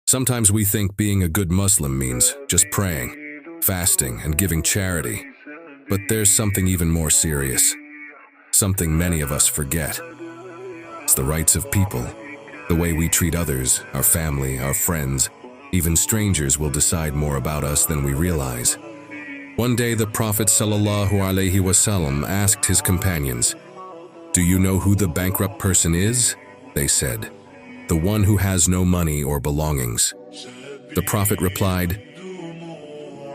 Sometimes we think being a good Muslim means just praying, fasting, and giving charity. But there's something even more serious. Something many of us forget. It's the rights of people. The way we treat others, our family, our friends, even strangers will decide more about us than we realize. One day the Prophet ﷺ asked his companions, "Do you know who the bankrupt person is?" They said, "The one who has no money or belongings." The Prophet replied,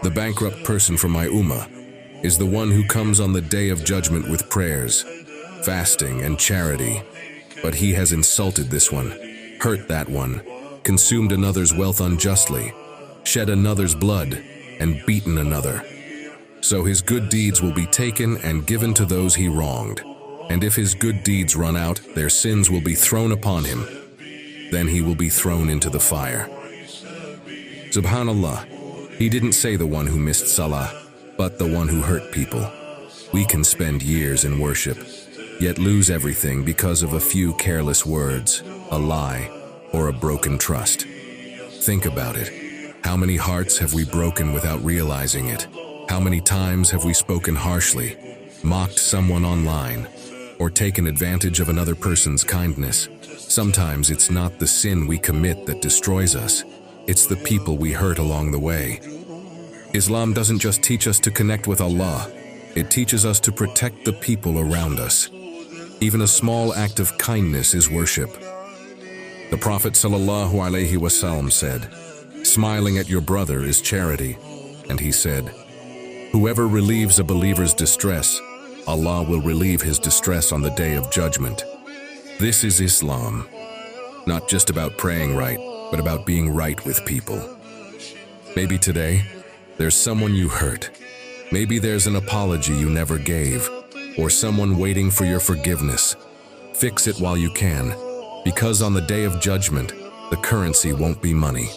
"The bankrupt person from my ummah is the one who comes on the day of judgment with prayers, fasting, and charity. But he has insulted this one, hurt that one, consumed another's wealth unjustly, shed another's blood, and beaten another. So his good deeds will be taken and given to those he wronged. And if his good deeds run out, their sins will be thrown upon him. Then he will be thrown into the fire." Subhanallah, he didn't say the one who missed salah, but the one who hurt people. We can spend years in worship, yet lose everything because of a few careless words, a lie, or a broken trust. Think about it. How many hearts have we broken without realizing it? How many times have we spoken harshly, mocked someone online, or taken advantage of another person's kindness? Sometimes it's not the sin we commit that destroys us, it's the people we hurt along the way. Islam doesn't just teach us to connect with Allah, it teaches us to protect the people around us. Even a small act of kindness is worship. The Prophet ﷺ said, "Smiling at your brother is charity." And he said, "Whoever relieves a believer's distress, Allah will relieve his distress on the day of judgment." This is Islam. Not just about praying right, but about being right with people. Maybe today, there's someone you hurt. Maybe there's an apology you never gave, or someone waiting for your forgiveness. Fix it while you can, because on the day of judgment, the currency won't be money.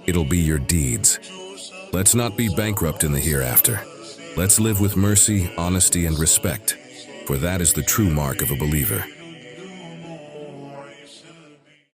It'll be your deeds. Let's not be bankrupt in the hereafter. Let's live with mercy, honesty, and respect, for that is the true mark of a believer.